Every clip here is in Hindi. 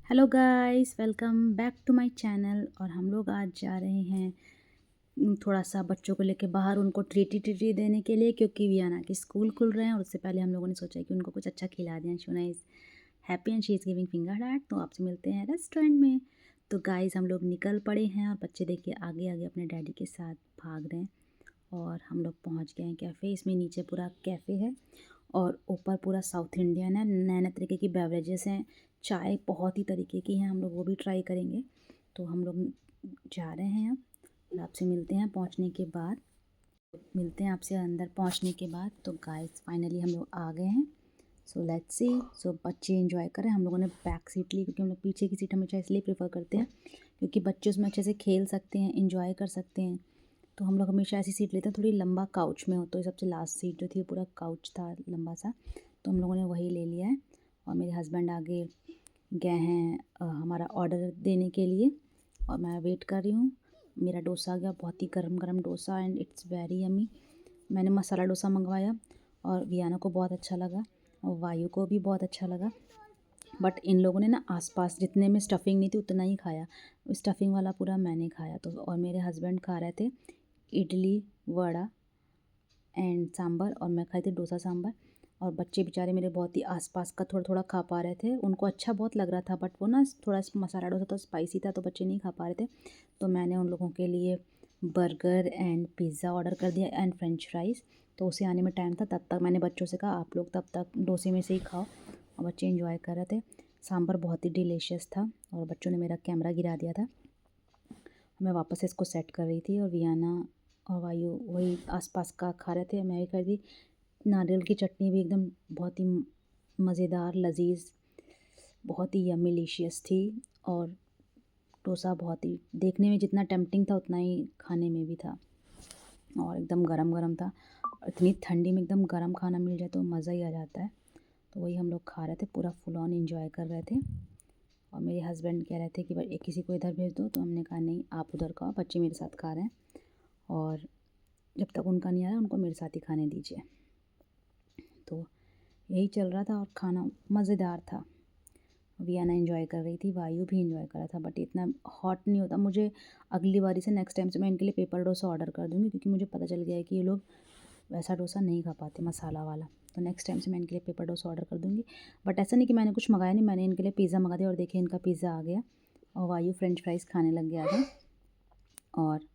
Hello guys, welcome back to my channel. और हम लोग आज जा रहे हैं थोड़ा सा बच्चों को लेके बाहर, उनको ट्रीटी देने के लिए, क्योंकि वियाना के स्कूल खुल रहे हैं। और उससे पहले हम लोगों ने सोचा कि उनको कुछ अच्छा खिला दें। Shona is happy and she is giving finger that. तो आपसे मिलते हैं रेस्टोरेंट में। तो गाइस हम लोग निकल पड़े हैं और बच्चे देखिए आगे आगे अपने डैडी के साथ भाग रहे हैं। और हम लोग पहुंच गए हैं कैफ़े। इसमें नीचे पूरा कैफ़े है और ऊपर पूरा साउथ इंडियन है। नए नए तरीके की बेवरेजेस हैं, चाय बहुत ही तरीके की हैं, हम लोग वो भी ट्राई करेंगे। तो हम लोग जा रहे हैं अब। और आपसे मिलते हैं पहुंचने के बाद। मिलते हैं आपसे अंदर पहुंचने के बाद। तो गाइस फाइनली हम लोग आ गए हैं। So let's see. सो बच्चे एंजॉय करें। हम लोगों ने बैक सीट ली क्योंकि हम लोग पीछे की सीट हमेशा इसलिए प्रेफर करते हैं क्योंकि बच्चे उसमें अच्छे से खेल सकते हैं, एंजॉय कर सकते हैं। तो हम लोग हमेशा ऐसी सीट लेते हैं थोड़ी लंबा काउच में हो। तो ये सबसे लास्ट सीट जो थी पूरा काउच था लंबा सा, तो हम लोगों ने वही ले लिया है। और मेरे हस्बैंड आगे गए हैं हमारा ऑर्डर देने के लिए और मैं वेट कर रही हूँ। मेरा डोसा आ गया, बहुत ही गरम गरम dosa and it's very yummy. मैंने मसाला डोसा मंगवाया और वियाना को बहुत अच्छा लगा और वायु को भी बहुत अच्छा लगा। बट इन लोगों ने ना आसपास जितने में स्टफिंग नहीं थी उतना ही खाया। स्टफिंग वाला पूरा मैंने खाया। तो और मेरे हस्बैंड खा रहे थे इडली वड़ा एंड सांभर और मैं खाई थी डोसा सांभर। और बच्चे बेचारे मेरे बहुत ही आसपास का थोड़ा थोड़ा खा पा रहे थे। उनको अच्छा बहुत लग रहा था बट वो ना थोड़ा मसाला डोसा तो स्पाइसी था तो बच्चे नहीं खा पा रहे थे। तो मैंने उन लोगों के लिए बर्गर एंड पिज़्ज़ा ऑर्डर कर दिया एंड फ्रेंच फ्राइज़। तो उसे आने में टाइम था, तब तक मैंने बच्चों से कहा आप लोग तब तक डोसे में से ही खाओ। और बच्चे इंजॉय कर रहे थे। सांभर बहुत ही डिलीशियस था और बच्चों ने मेरा कैमरा गिरा दिया था। मैं वापस से इसको सेट कर रही थी और वियाना और वायु वही आसपास का खा रहे थे, मैं भी कर दी। नारियल की चटनी भी एकदम बहुत ही मज़ेदार लजीज, बहुत ही यम्मिलिशियस थी। और डोसा बहुत ही देखने में जितना टेम्पटिंग था उतना ही खाने में भी था और एकदम गरम गरम था। इतनी ठंडी में एकदम गरम खाना मिल जाए तो मज़ा ही आ जाता है। तो वही हम लोग खा रहे थे, पूरा फुल ऑन एंजॉय कर रहे थे। और मेरे हस्बैंड कह रहे थे कि भाई किसी को इधर भेज दो, तो हमने कहा नहीं आप उधर खाओ, बच्चे मेरे साथ खा रहे हैं और जब तक उनका नहीं आ रहा उनको मेरे साथ ही खाने दीजिए। तो यही चल रहा था और खाना मज़ेदार था। वियाना एंजॉय कर रही थी, वायु भी एंजॉय कर रहा था बट इतना हॉट नहीं होता। मुझे अगली बारी से नेक्स्ट टाइम से मैं इनके लिए पेपर डोसा ऑर्डर कर दूँगी क्योंकि मुझे पता चल गया है कि ये लोग वैसा डोसा नहीं खा पाते मसाला वाला। तो नेक्स्ट टाइम से मैं इनके लिए पेपर डोसा ऑर्डर कर दूँगी। बट ऐसा नहीं कि मैंने कुछ मंगाया नहीं, मैंने इनके लिए पिज़्ज़ा मंगा दिया और देखिए इनका पिज़्ज़ा आ गया और वायु फ्रेंच फ्राइज़ खाने लग गया था। और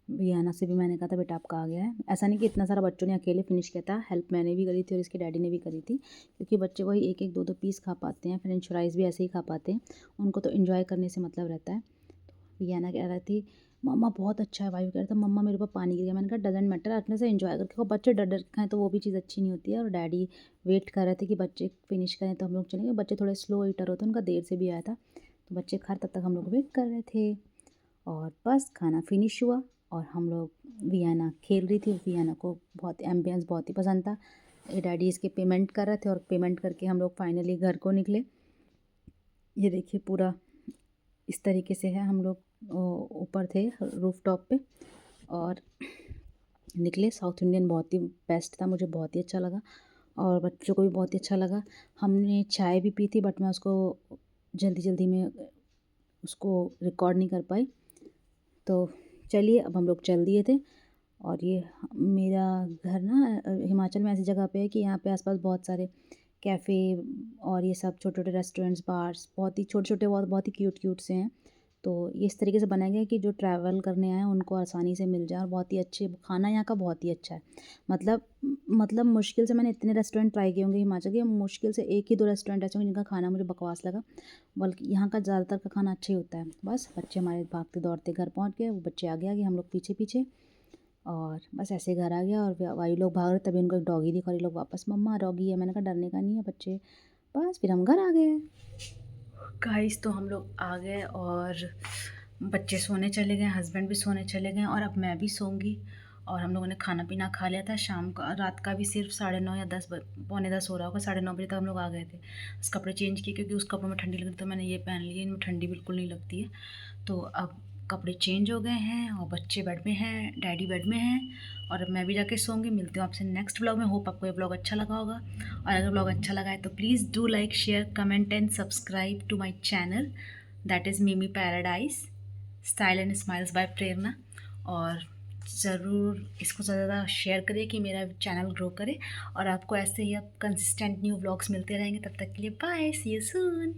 वियाना से भी मैंने कहा था बेटा आपका आ गया है। ऐसा नहीं कि इतना सारा बच्चों ने अकेले फिनिश किया था, हेल्प मैंने भी करी थी और इसके डैडी ने भी करी थी क्योंकि बच्चे वही एक एक दो दो पीस खा पाते हैं, फ्रेंच फ्राइज़ भी ऐसे ही खा पाते हैं। उनको तो एंजॉय करने से मतलब रहता है। तो वियाना कह रही थी मम्मा बहुत अच्छा है, वायु कह रहा था मम्मा मेरे ऊपर पानी गिर गया। मैंने कहा डजेंट मैटर, अपने से एंजॉय करके बच्चे डर डर खाएँ तो वो भी चीज़ अच्छी नहीं होती है। और डैडी वेट कर रहे थे कि बच्चे फिनिश करें तो हम लोग चलेंगे। बच्चे थोड़े स्लो ईटर होते हैं, उनका देर से भी आया था तो बच्चे खा तब तक हम लोग वेट कर रहे थे। और बस खाना फिनिश हुआ और हम लोग वियाना खेल रही थी। वियाना को बहुत एम्बियंस बहुत ही पसंद था। ये डैडी इसके पेमेंट कर रहे थे और पेमेंट करके हम लोग फाइनली घर को निकले। ये देखिए पूरा इस तरीके से है। हम लोग ऊपर थे रूफ टॉप पे और निकले। साउथ इंडियन बहुत ही बेस्ट था, मुझे बहुत ही अच्छा लगा और बच्चों को भी बहुत ही अच्छा लगा। हमने चाय भी पी थी बट मैं उसको जल्दी जल्दी में उसको रिकॉर्ड नहीं कर पाई। तो चलिए अब हम लोग चल दिए थे। और ये मेरा घर ना हिमाचल में ऐसी जगह पे है कि यहाँ पे आसपास बहुत सारे कैफ़े और ये सब छोटे छोटे रेस्टोरेंट्स बार्स बहुत ही छोटे छोटे बहुत बहुत ही क्यूट क्यूट से हैं। तो ये इस तरीके से बनाया गया है कि जो ट्रैवल करने आए हैं उनको आसानी से मिल जाए और बहुत ही अच्छे खाना यहाँ का बहुत ही अच्छा है। मतलब मुश्किल से मैंने इतने रेस्टोरेंट ट्राई किए होंगे हिमाचल के, मुश्किल से एक ही दो रेस्टोरेंट ऐसे होंगे जिनका खाना मुझे बकवास लगा। बल्कि यहाँ का ज़्यादातर का खाना अच्छा ही होता है। बस बच्चे हमारे भागते दौड़ते घर पहुँच गए, वो बच्चे आगे आगे हम लोग पीछे पीछे। और बस ऐसे घर आ गया और वायु लोग भाग रहे, तभी उनको एक डॉगी दिखा और ये लोग वापस मम्मा डॉगी है। मैंने कहा डरने का नहीं है बच्चे। बस फिर हम घर आ गए गाइस। तो हम लोग आ गए और बच्चे सोने चले गए, हस्बैंड भी सोने चले गए और अब मैं भी सोऊंगी। और हम लोगों ने खाना पीना खा लिया था शाम का, रात का भी सिर्फ 9:30 या 10 पौने 10 हो रहा होगा। 9:30 बजे तक हम लोग आ गए थे। बस कपड़े चेंज किए क्योंकि उस कपड़ों में ठंडी लगती, तो मैंने ये पहन लिए, इनमें ठंडी बिल्कुल नहीं लगती है। तो अब कपड़े चेंज हो गए हैं और बच्चे बेड में हैं, डैडी बेड में हैं और अब मैं भी जाके सोऊंगी। मिलती हूँ आपसे नेक्स्ट ब्लॉग में। होप आपको ये ब्लॉग अच्छा लगा होगा, और अगर ब्लॉग अच्छा लगा है तो please do like, share, comment and subscribe to my channel, that is Mimi paradise style and smiles by Prerna. और ज़रूर इसको ज़्यादा शेयर करिए कि मेरा चैनल ग्रो करे, और आपको ऐसे ही अब कंसिस्टेंट न्यू व्लॉग्स मिलते रहेंगे। तब तक के लिए बाय, सी यू सून।